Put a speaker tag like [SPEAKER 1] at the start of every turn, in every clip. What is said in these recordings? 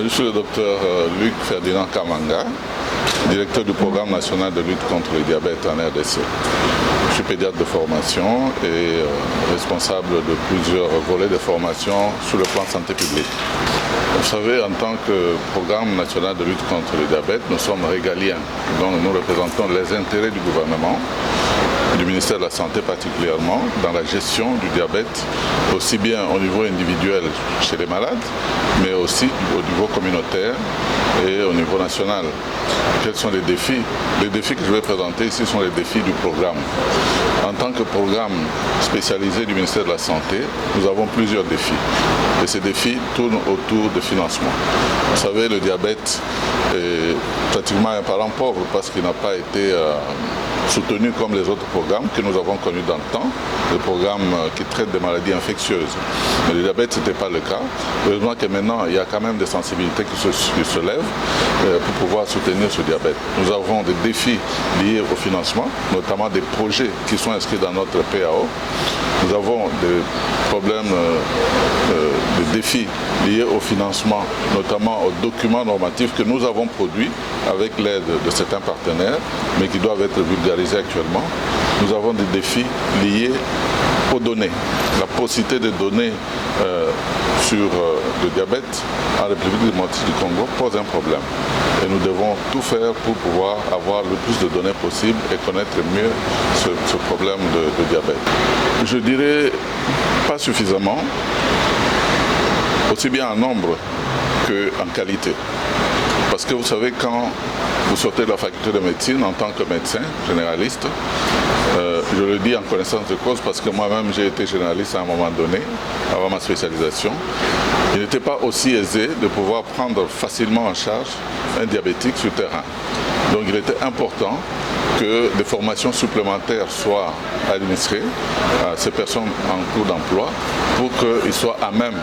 [SPEAKER 1] Je suis le docteur Luc Ferdinand Kamanga, directeur du programme national de lutte contre le diabète en RDC. Je suis pédiatre de formation et responsable de plusieurs volets de formation sur le plan santé publique. Vous savez, en tant que programme national de lutte contre le diabète, nous sommes régaliens. Donc nous représentons les intérêts du gouvernement, du ministère de la Santé particulièrement, dans la gestion du diabète, aussi bien au niveau individuel chez les malades, mais aussi au niveau communautaire et au niveau national. Quels sont les défis? Les défis que je vais présenter ici sont les défis du programme. En tant que programme spécialisé du ministère de la Santé, nous avons plusieurs défis. Et ces défis tournent autour de financement. Vous savez, le diabète est pratiquement un parent pauvre parce qu'il n'a pas été soutenu comme les autres programmes que nous avons connus dans le temps, les programmes qui traitent des maladies infectieuses. Mais le diabète, ce n'était pas le cas. Heureusement que maintenant, il y a quand même des sensibilités qui se lèvent pour pouvoir soutenir ce diabète. Nous avons des défis liés au financement, notamment des projets qui sont inscrits dans notre PAO. Nous avons des problèmes, des défis liés au financement, notamment aux documents normatifs que nous avons produits avec l'aide de certains partenaires, mais qui doivent être vulgarisés actuellement. Nous avons des défis liés aux données. La possibilité de donner sur le diabète en République démocratique du Congo pose un problème. Et nous devons tout faire pour pouvoir avoir le plus de données possible et connaître mieux ce problème de diabète. Je dirais pas suffisamment, aussi bien en nombre qu'en qualité. Parce que vous savez, quand vous sortez de la faculté de médecine en tant que médecin généraliste, je le dis en connaissance de cause parce que moi-même j'ai été généraliste à un moment donné, avant ma spécialisation. Il n'était pas aussi aisé de pouvoir prendre facilement en charge un diabétique sur terrain. Donc il était important que des formations supplémentaires soient administrées à ces personnes en cours d'emploi pour qu'ils soient à même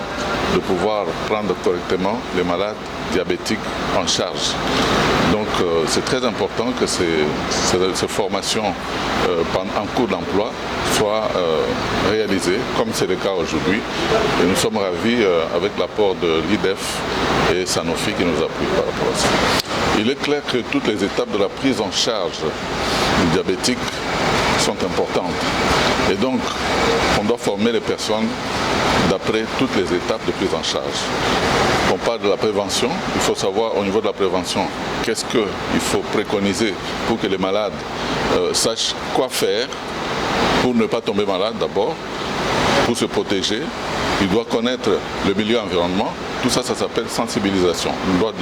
[SPEAKER 1] de pouvoir prendre correctement les malades diabétiques en charge. Donc c'est très important que ces formations en cours d'emploi soient réalisées, comme c'est le cas aujourd'hui. Et nous sommes ravis avec l'apport de l'IDEF et Sanofi qui nous appuient par rapport à ça. Il est clair que toutes les étapes de la prise en charge du diabétique sont importantes. Et donc, on doit former les personnes d'après toutes les étapes de prise en charge. On parle de la prévention, il faut savoir au niveau de la prévention qu'est-ce qu'il faut préconiser pour que les malades sachent quoi faire pour ne pas tomber malade d'abord, pour se protéger. Il doit connaître le milieu environnement. Tout ça, ça s'appelle sensibilisation. On doit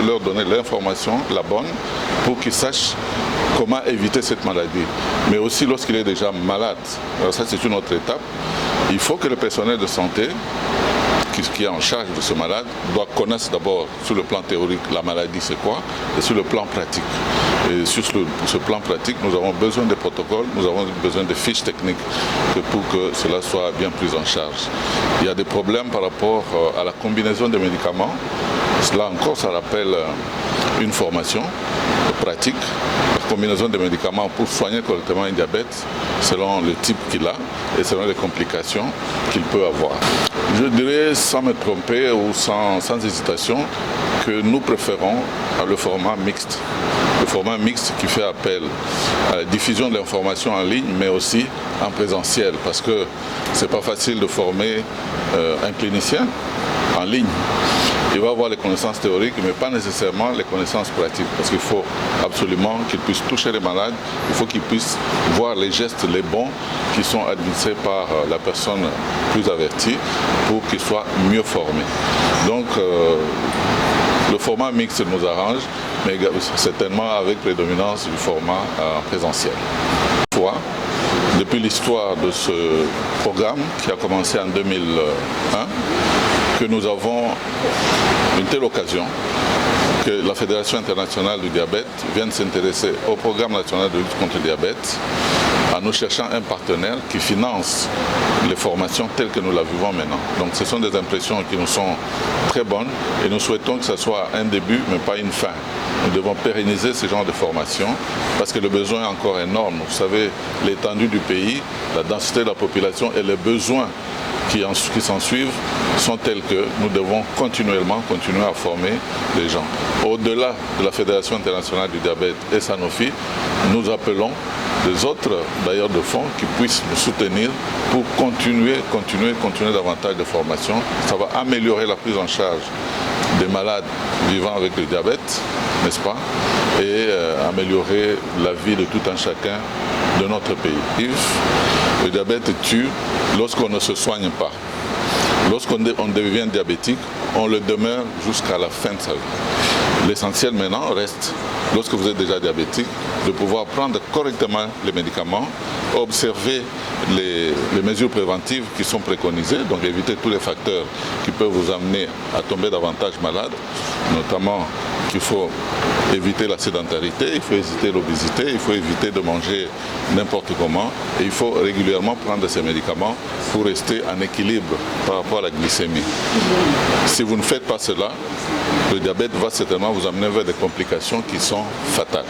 [SPEAKER 1] leur donner l'information, la bonne, pour qu'ils sachent comment éviter cette maladie. Mais aussi lorsqu'il est déjà malade, alors ça c'est une autre étape, il faut que le personnel de santé qui est en charge de ce malade doit connaître d'abord sur le plan théorique la maladie c'est quoi et sur le plan pratique. Et sur ce plan pratique, nous avons besoin de protocoles, nous avons besoin de fiches techniques pour que cela soit bien pris en charge. Il y a des problèmes par rapport à la combinaison des médicaments. Cela encore, ça rappelle une formation pratique, la combinaison des médicaments pour soigner correctement un diabète selon le type qu'il a et selon les complications qu'il peut avoir. Je dirais sans me tromper ou sans hésitation que nous préférons le format mixte. Le format mixte qui fait appel à la diffusion de l'information en ligne mais aussi en présentiel parce que c'est pas facile de former un clinicien en ligne. Il va avoir les connaissances théoriques, mais pas nécessairement les connaissances pratiques, parce qu'il faut absolument qu'il puisse toucher les malades, il faut qu'il puisse voir les gestes, les bons qui sont administrés par la personne plus avertie pour qu'il soit mieux formé. Donc, le format mixte nous arrange, mais certainement avec prédominance du format présentiel. Depuis l'histoire de ce programme qui a commencé en 2001, que nous avons une telle occasion que la Fédération internationale du diabète vienne s'intéresser au programme national de lutte contre le diabète en nous cherchant un partenaire qui finance les formations telles que nous la vivons maintenant. Donc ce sont des impressions qui nous sont très bonnes et nous souhaitons que ce soit un début mais pas une fin. Nous devons pérenniser ce genre de formation parce que le besoin est encore énorme. Vous savez, l'étendue du pays, la densité de la population et les besoins qui s'en suivent sont telles que nous devons continuer à former les gens. Au-delà de la Fédération internationale du diabète et Sanofi, nous appelons les autres bailleurs de fonds qui puissent nous soutenir pour continuer davantage de formation. Ça va améliorer la prise en charge des malades vivant avec le diabète, n'est-ce pas, et améliorer la vie de tout un chacun de notre pays. Le diabète tue lorsqu'on ne se soigne pas. Lorsqu'on devient diabétique, on le demeure jusqu'à la fin de sa vie. L'essentiel maintenant reste, lorsque vous êtes déjà diabétique, de pouvoir prendre correctement les médicaments, observer les mesures préventives qui sont préconisées, donc éviter tous les facteurs qui peuvent vous amener à tomber davantage malade, notamment qu'il faut éviter la sédentarité, il faut éviter l'obésité, il faut éviter de manger n'importe comment et il faut régulièrement prendre ces médicaments pour rester en équilibre par rapport à la glycémie. Si vous ne faites pas cela, le diabète va certainement vous amener vers des complications qui sont fatales.